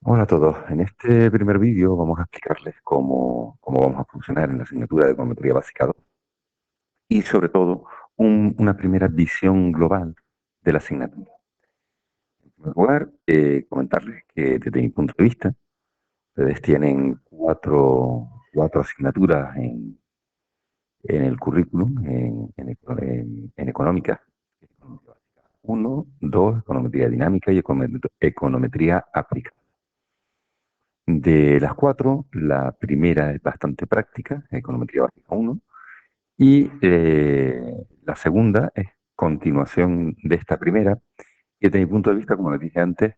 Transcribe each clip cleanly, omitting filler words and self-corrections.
Hola a todos. En este primer vídeo vamos a explicarles cómo vamos a funcionar en la asignatura de econometría básica 2 y sobre todo una primera visión global de la asignatura. En primer lugar, comentarles que desde mi punto de vista, ustedes tienen cuatro asignaturas en el currículum, en económica. Uno, dos, econometría dinámica y econometría aplicada. De las cuatro, la primera es bastante práctica, econometría básica uno, y la segunda es continuación de esta primera, que desde mi punto de vista, como les dije antes,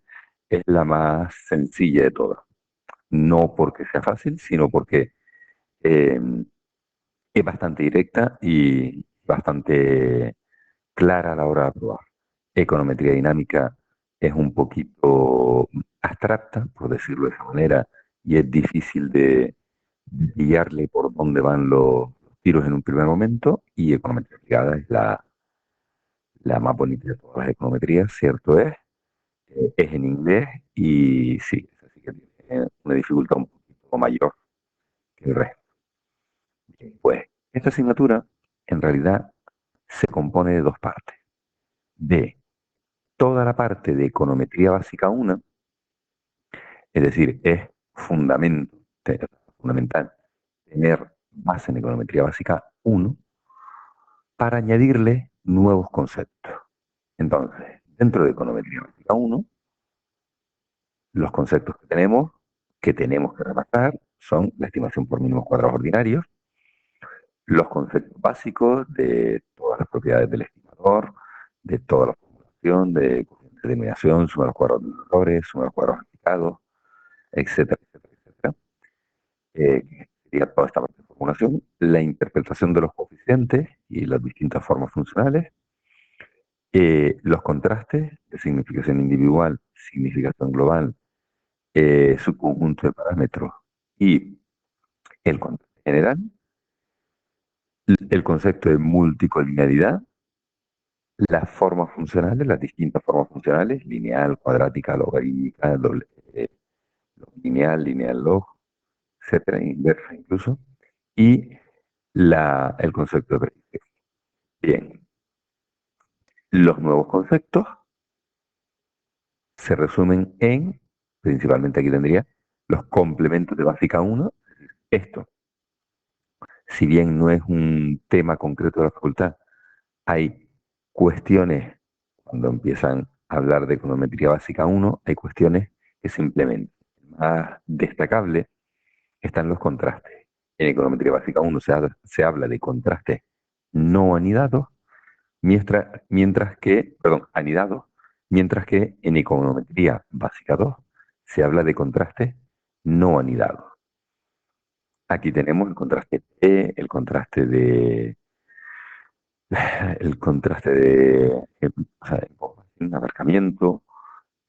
es la más sencilla de todas. No porque sea fácil, sino porque eh, es bastante directa y bastante clara a la hora de aprobar. Econometría dinámica es un poquito abstracta, por decirlo de esa manera, y es difícil de guiarle por dónde van los tiros en un primer momento, y econometría aplicada es la más bonita de todas las econometrías, cierto es en inglés y sí, es así que tiene una dificultad un poquito mayor que el resto. Bien, pues esta asignatura en realidad se compone de dos partes. De toda la parte de econometría básica 1, es decir, es fundamento, fundamental tener base en econometría básica 1 para añadirle nuevos conceptos. Entonces, dentro de econometría básica 1, los conceptos que tenemos que repasar, son la estimación por mínimos cuadrados ordinarios, los conceptos básicos de todas las propiedades del estimador, de toda la formulación, de coeficiente de eliminación, suma de los cuadrados de los valores, suma de los cuadrados aplicados, etcétera, etcétera, etcétera. Sería toda esta parte de formulación, la interpretación de los coeficientes y las distintas formas funcionales, los contrastes de significación individual, significación global, su conjunto de parámetros y el contraste general, el concepto de multicolinealidad, las formas funcionales, las distintas formas funcionales, lineal, cuadrática, logarítmica, lineal, lineal log, etcétera, inversa incluso, y el concepto de predicción. Bien, los nuevos conceptos se resumen en, principalmente aquí tendría, los complementos de básica 1. Esto, si bien no es un tema concreto de la facultad, hay cuestiones, cuando empiezan a hablar de econometría básica 1, hay cuestiones que se implementan. El más destacable están los contrastes. En econometría básica 1 se habla de contrastes no anidados, anidados, mientras que en econometría básica 2 se habla de contrastes no anidados. Aquí tenemos el contraste P, el contraste de o sea, abarcamiento,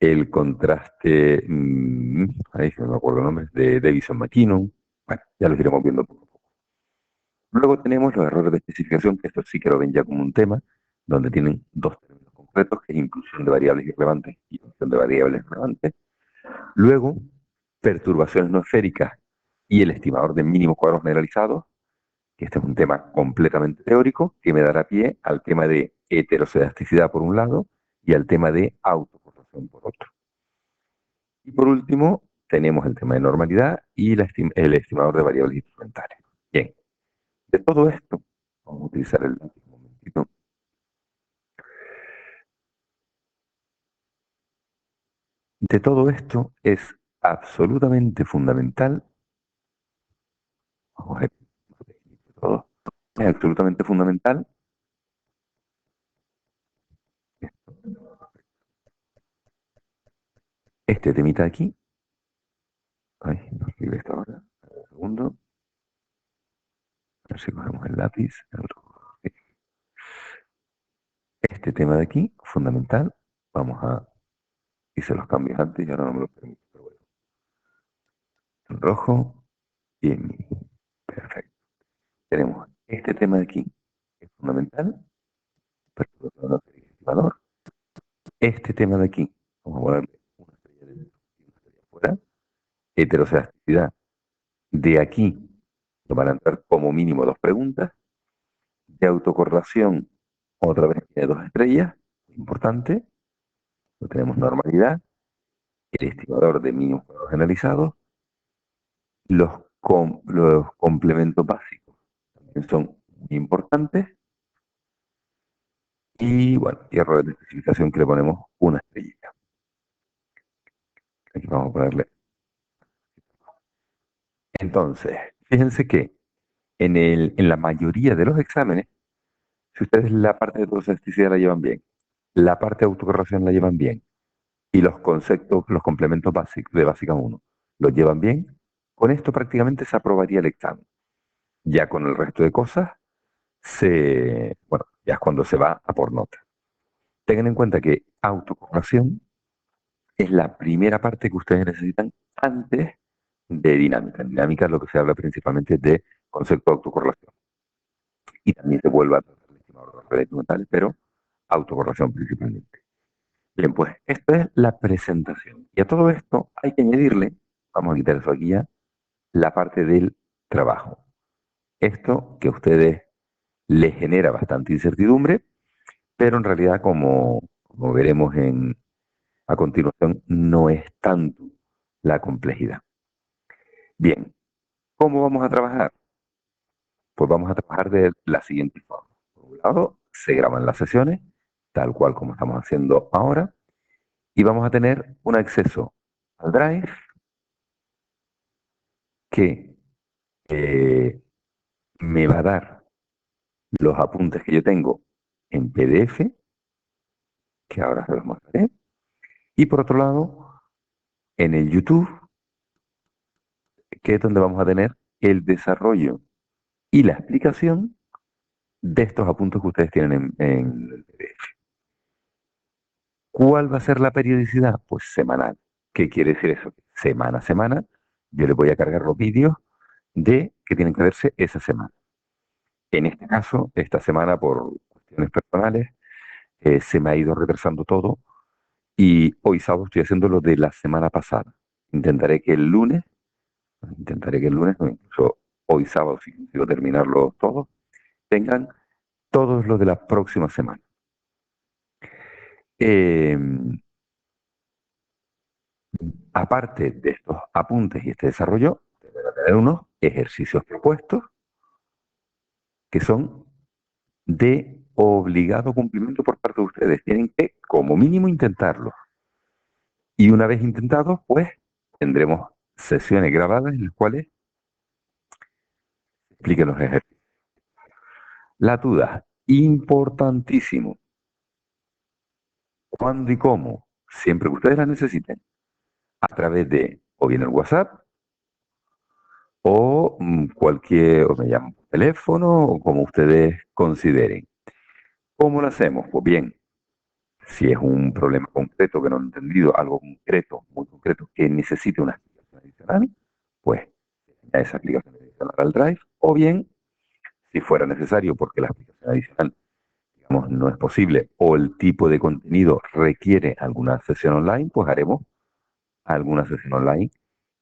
el contraste, ahí si no me acuerdo el nombre, de Davison-McKinnon. Bueno, ya los iremos viendo poco a poco. Luego tenemos los errores de especificación, que esto sí que lo ven ya como un tema, donde tienen dos términos concretos, que es inclusión de variables irrelevantes y función de variables relevantes. Luego, perturbaciones no esféricas y el estimador de mínimos cuadros generalizados, que este es un tema completamente teórico, que me dará pie al tema de heterocedasticidad por un lado y al tema de autocorrelación por otro. Y por último, tenemos el tema de normalidad y el estimador de variables instrumentales. Bien, de todo esto, vamos a utilizar el lápiz un momentito. De todo esto es absolutamente fundamental, vamos a ver, todo, es absolutamente fundamental este temita de aquí. Ay, no escribe esta hora. Un segundo. A ver si cogemos el lápiz. Este tema de aquí, fundamental. Vamos a... Hice los cambios antes y ahora no me lo permite. Pero bueno. En rojo y en... Perfecto. Tenemos este tema de aquí, que es fundamental. Perturbador estimador. Este tema de aquí, vamos a ponerle una estrella dentro y una estrella afuera. heterocedasticidad. De aquí nos van a entrar como mínimo dos preguntas. De autocorrelación, otra vez tiene dos estrellas, importante. No tenemos normalidad. El estimador de mínimos cuadrados generalizados. Los complementos básicos también son muy importantes. Y bueno, y errores de especificación que le ponemos una estrellita. Aquí vamos a ponerle. Entonces, fíjense que en la mayoría de los exámenes, si ustedes la parte de heterocedasticidad la llevan bien, la parte de autocorrelación la llevan bien, y los conceptos, los complementos básicos de básica uno los llevan bien, con esto prácticamente se aprobaría el examen. Ya con el resto de cosas, bueno, ya es cuando se va a por nota. Tengan en cuenta que autocorrelación es la primera parte que ustedes necesitan antes de dinámica. En dinámica es lo que se habla principalmente de concepto de autocorrelación. Y también se vuelve a tratar el estimador de redes mentales, pero autocorrelación principalmente. Bien, pues esto es la presentación. Y a todo esto hay que añadirle, vamos a quitar eso aquí ya, la parte del trabajo. Esto que a ustedes les genera bastante incertidumbre, pero en realidad, como veremos a continuación, no es tanto la complejidad. Bien, ¿cómo vamos a trabajar? Pues vamos a trabajar de la siguiente forma. Por un lado, se graban las sesiones, tal cual como estamos haciendo ahora, y vamos a tener un acceso al Drive que me va a dar los apuntes que yo tengo en PDF, que ahora se los mostraré, y por otro lado, en el YouTube, que es donde vamos a tener el desarrollo y la explicación de estos apuntes que ustedes tienen en el PDF. ¿Cuál va a ser la periodicidad? Pues semanal. ¿Qué quiere decir eso? Semana a semana, yo les voy a cargar los vídeos de que tienen que verse esa semana. En este caso, esta semana, por cuestiones personales, se me ha ido retrasando todo y hoy sábado estoy haciendo lo de la semana pasada. Intentaré que el lunes, no, incluso hoy sábado, si consigo terminarlo todo, tengan todos los de la próxima semana. Eh, Aparte de estos apuntes y este desarrollo, van a tener unos ejercicios propuestos que son de obligado cumplimiento por parte de ustedes. Tienen que, como mínimo, intentarlo. Y una vez intentados, pues tendremos sesiones grabadas en las cuales expliquen los ejercicios. La duda, importantísimo. ¿Cuándo y cómo? Siempre que ustedes la necesiten. A través de o bien el WhatsApp o o me llaman por teléfono o como ustedes consideren. ¿Cómo lo hacemos? Pues bien, si es un problema concreto que no han entendido, algo concreto, muy concreto, que necesite una explicación adicional, pues a esa aplicación adicional al Drive, o bien, si fuera necesario, porque la aplicación adicional, digamos, no es posible, o el tipo de contenido requiere alguna sesión online, pues haremos alguna sesión online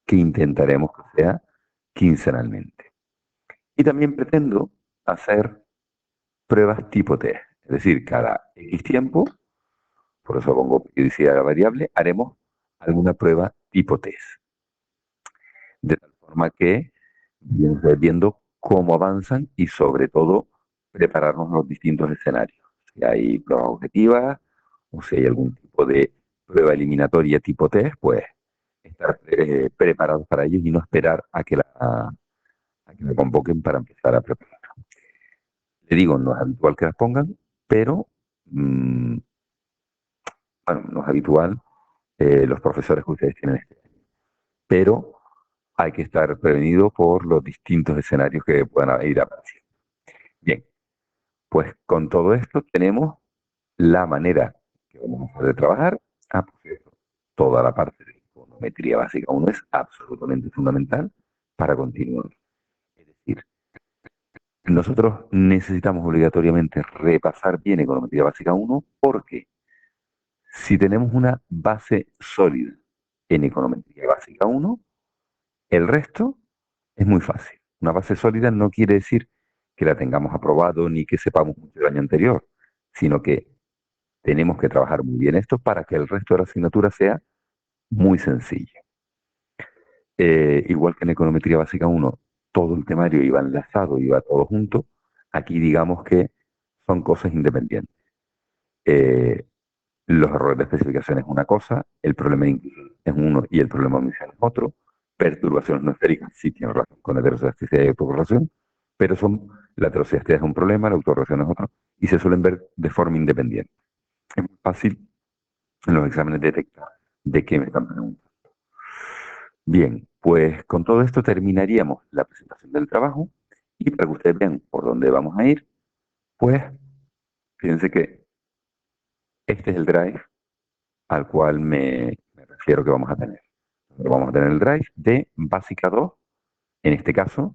que intentaremos que sea quincenalmente. Y también pretendo hacer pruebas tipo test, es decir, cada X tiempo, por eso pongo periodicidad variable, haremos alguna prueba tipo test. De tal forma que viendo cómo avanzan y sobre todo prepararnos los distintos escenarios. Si hay pruebas objetivas o si hay algún tipo de prueba eliminatoria tipo test, pues estar preparados para ellos y no esperar a que me convoquen para empezar a preparar. Le digo, no es habitual que las pongan, pero mmm, bueno, no es habitual los profesores que ustedes tienen este año. Pero hay que estar prevenido por los distintos escenarios que puedan ir apareciendo. Bien, pues con todo esto tenemos la manera que vamos a poder trabajar. Por cierto, toda la parte de econometría básica uno es absolutamente fundamental para continuar. Es decir, nosotros necesitamos obligatoriamente repasar bien econometría básica uno porque si tenemos una base sólida en econometría básica uno El resto es muy fácil. Una base sólida no quiere decir que la tengamos aprobado ni que sepamos mucho del año anterior, sino que tenemos que trabajar muy bien esto para que el resto de la asignatura sea muy sencillo. Igual que en Econometría Básica 1, todo el temario iba enlazado, iba todo junto, aquí digamos que son cosas independientes. Eh, los errores de especificación es una cosa, el problema de inclusión es uno y el problema de omisión es otro. Perturbaciones no esféricas sí tienen relación con heterocedasticidad y autocorrelación, pero la heterocedasticidad es un problema, la autocorrelación es otro, y se suelen ver de forma independiente. Es muy fácil en los exámenes detectar de qué me están preguntando. Bien, pues con todo esto terminaríamos la presentación del trabajo y para que ustedes vean por dónde vamos a ir, pues fíjense que este es el drive al cual me refiero que vamos a tener. Vamos a tener el drive de Básica 2, en este caso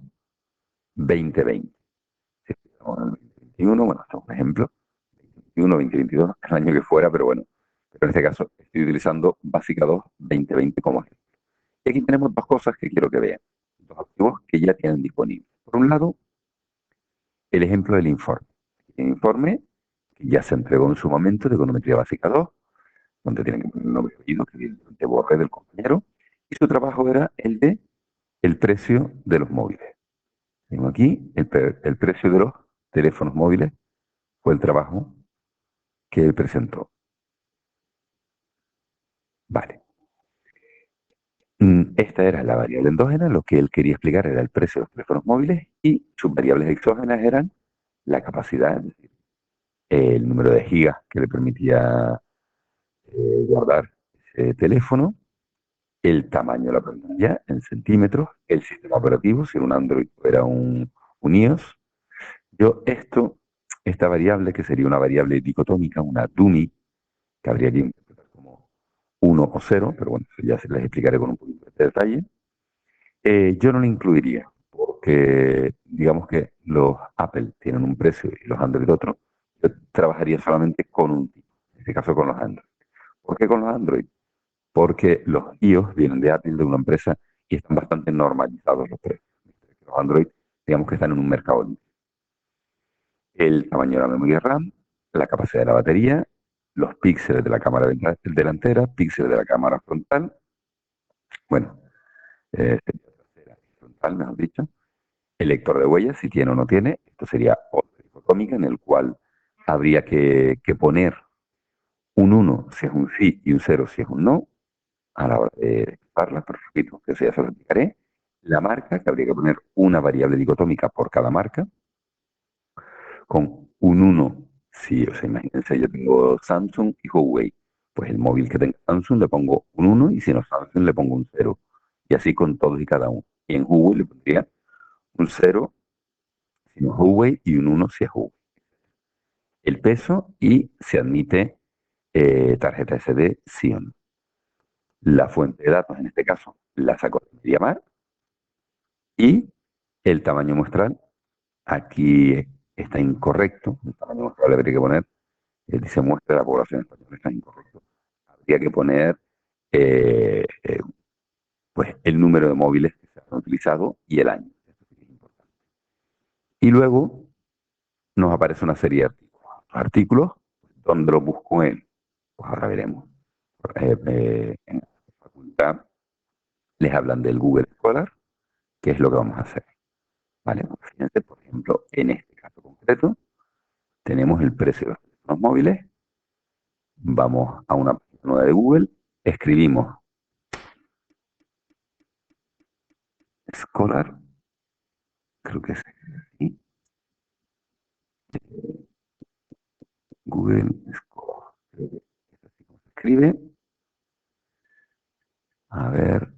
2020. Si estamos en el 2021, bueno, esto es un ejemplo, 2021, 2022, el año que fuera, pero bueno, pero en este caso estoy utilizando Básica 2 2020 como ejemplo. Y aquí tenemos dos cosas que quiero que vean, dos archivos que ya tienen disponibles. Por un lado, el ejemplo del informe. El informe que ya se entregó en su momento de Econometría Básica 2, donde tienen que poner el nombre y apellido, que evidentemente borré del compañero, y su trabajo era el de el precio de los móviles. Tengo aquí el precio de los teléfonos móviles, fue el trabajo que él presentó. Vale. Esta era la variable endógena, lo que él quería explicar era el precio de los teléfonos móviles y sus variables exógenas eran la capacidad, es decir, el número de gigas que le permitía guardar ese teléfono, el tamaño de la pantalla en centímetros, el sistema operativo, si era un Android o era un iOS. Yo esta variable, que sería una variable dicotómica, una dummy, que habría que interpretar como uno o cero, pero bueno, eso ya se les explicaré con un poquito de detalle. Yo no la incluiría, porque digamos que los Apple tienen un precio y los Android otro. Yo trabajaría solamente con un tipo, en este caso con los Android. ¿Por qué con los Android? Porque los iOS vienen de Apple, de una empresa, y están bastante normalizados los precios. Los Android, digamos que están en un mercado libre. El tamaño de la memoria RAM, la capacidad de la batería, los píxeles de la cámara delantera, píxeles de la cámara frontal, bueno, sería trasera y frontal, mejor dicho, el lector de huellas, si tiene o no tiene, esto sería otra dicotómica en el cual habría que poner un uno si es un sí y un cero si es un no, a la hora de expresarla, pero repito, que eso ya se lo explicaré. La marca, que habría que poner una variable dicotómica por cada marca, con un uno si, o sea, imagínense, yo tengo Samsung y Huawei, pues el móvil que tenga Samsung le pongo un uno y si no Samsung le pongo un cero. Y así con todos y cada uno. Y en Huawei le pondría un cero si no es Huawei y un uno si es Huawei. El peso y se admite tarjeta SD sí o no. La fuente de datos, en este caso, la saco de MediaMarkt y el tamaño muestral, aquí está incorrecto, el tamaño muestral habría que poner, dice muestra de la población española, está incorrecto. Habría que poner eh, eh, pues el número de móviles que se han utilizado y el año. Esto sí que es importante. Y luego nos aparece una serie de artículos. Artículos, ¿dónde los busco él? Pues ahora veremos. En la facultad les hablan del Google Scholar, que es lo que vamos a hacer. ¿Vale? Pues fíjense, por ejemplo, en este caso concreto, tenemos el precio de los teléfonos móviles, vamos a una página nueva de Google, escribimos Scholar, creo que es así, Google Scholar, creo que es así como se escribe. A ver,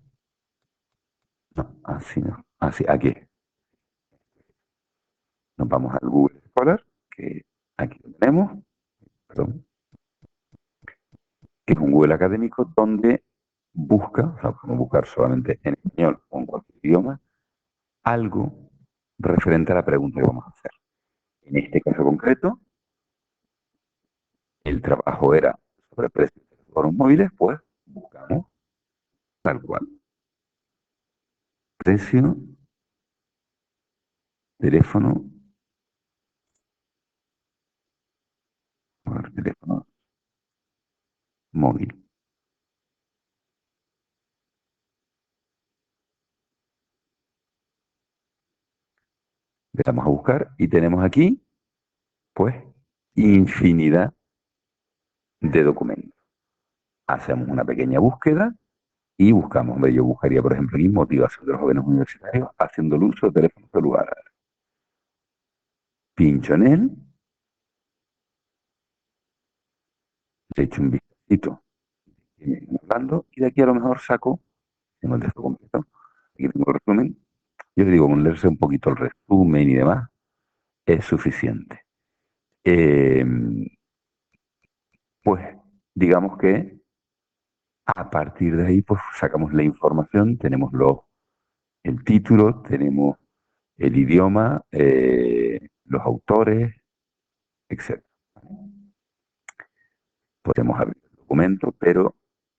no, así no, así, aquí. Nos vamos al Google Scholar, que aquí lo tenemos, perdón, que es un Google académico donde busca, o sea, podemos buscar solamente en español o en cualquier idioma, algo referente a la pregunta que vamos a hacer. En este caso concreto, el trabajo era sobre precios de los móviles, pues buscamos tal cual. precio, teléfono, a ver, teléfono móvil. Le damos a buscar y tenemos aquí, pues, infinidad de documentos. Hacemos una pequeña búsqueda y buscamos. Hombre, yo buscaría, por ejemplo, aquí motivación de los jóvenes universitarios haciendo el uso de teléfono celular. Pincho en él, le echo un vistacito que me viene hablando y de aquí a lo mejor saco, tengo el texto completo, aquí tengo el resumen. Yo le digo, con leerse un poquito el resumen y demás, es suficiente. Eh, pues digamos que a partir de ahí, pues sacamos la información, tenemos el título, tenemos el idioma, los autores, etc. Podemos abrir el documento, pero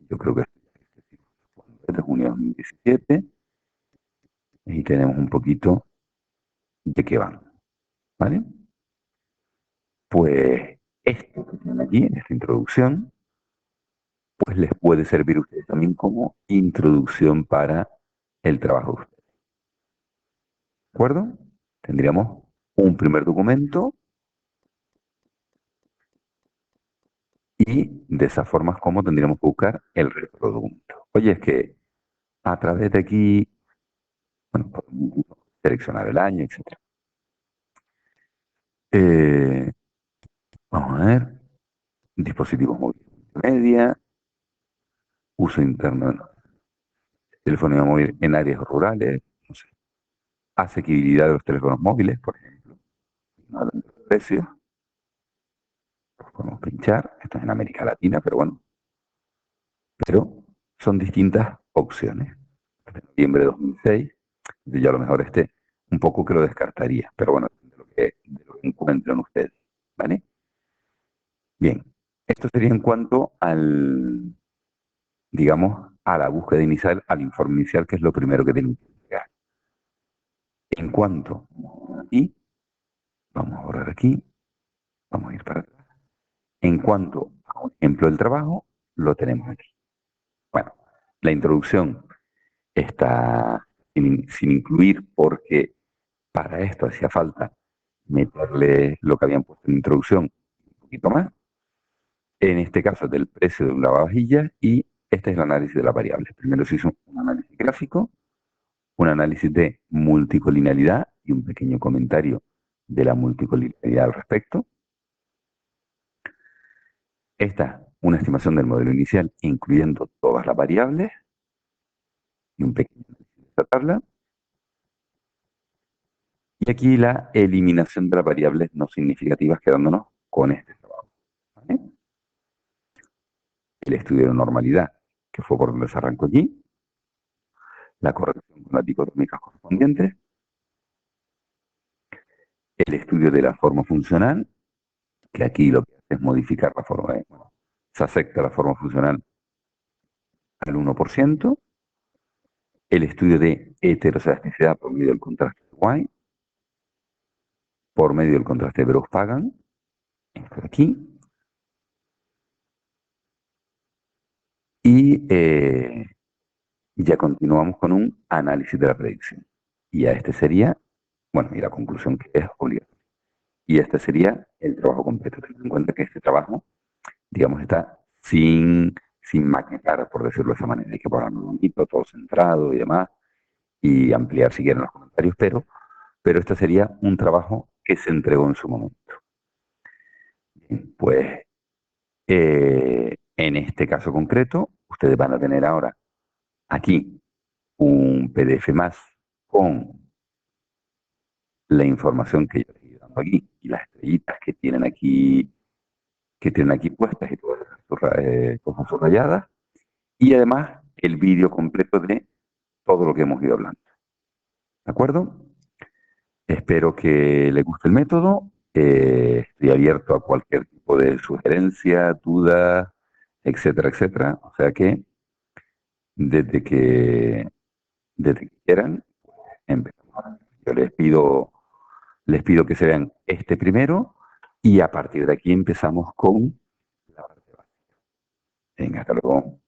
yo creo que es de junio de 2017 y tenemos un poquito de qué van, ¿vale? Pues esto que tienen aquí, en esta introducción, pues les puede servir a ustedes también como introducción para el trabajo de ustedes, ¿de acuerdo? Tendríamos un primer documento y de esa forma es como tendríamos que buscar el resto del documento. Oye, es que a través de aquí, bueno, podemos seleccionar el año, etc. Eh, vamos a ver, dispositivos móviles multimedia, uso interno de telefonía móvil en áreas rurales, no sé, asequibilidad de los teléfonos móviles, por ejemplo, no hablando de precios, pues podemos pinchar, esto es en América Latina, pero bueno, pero son distintas opciones. De noviembre de 2006, yo a lo mejor un poco que lo descartaría, pero bueno, de lo que encuentran ustedes, ¿vale? Bien, esto sería en cuanto digamos, a la búsqueda inicial, al informe inicial, que es lo primero que tienen que entregar. En cuanto, y vamos a borrar aquí, vamos a ir para atrás. En cuanto a un ejemplo del trabajo, lo tenemos aquí. Bueno, la introducción está sin incluir porque para esto hacía falta meterle lo que habían puesto en introducción un poquito más. En este caso del precio de un lavavajillas y este es el análisis de las variables. Primero se hizo un análisis gráfico, un análisis de multicolinialidad y un pequeño comentario de la multicolinialidad al respecto. Esta, una estimación del modelo inicial, incluyendo todas las variables y un pequeño análisis de esta tabla. Y aquí la eliminación de las variables no significativas, quedándonos con este trabajo, ¿vale? El estudio de normalidad, que fue por donde se arrancó aquí, la corrección con las dicotomías correspondientes, el estudio de la forma funcional, que aquí lo que hace es modificar la forma de, bueno, se acepta la forma funcional al 1%, el estudio de heterosedasticidad por medio del contraste de Y, por medio del contraste de Brous-Pagan, esto de aquí, y ya continuamos con un análisis de la predicción. Y a este sería, bueno, y la conclusión que es obligatoria. Y este sería el trabajo completo. Ten en cuenta que este trabajo, digamos, está sin maquetar, por decirlo de esa manera. Hay que ponerlo bonito, todo centrado y demás, y ampliar si quieren los comentarios, pero este sería un trabajo que se entregó en su momento. Bien, pues en este caso concreto, ustedes van a tener ahora aquí un PDF más con la información que yo les estoy dando aquí y las estrellitas que tienen aquí puestas y todas esas cosas subrayadas, y además el vídeo completo de todo lo que hemos ido hablando. ¿De acuerdo? Espero que les guste el método. Estoy abierto a cualquier tipo de sugerencia, duda, etcétera, etcétera. O sea que desde que, desde que quieran, empezamos. Yo les pido que se vean este primero y a partir de aquí empezamos con la parte básica. Venga, hasta luego.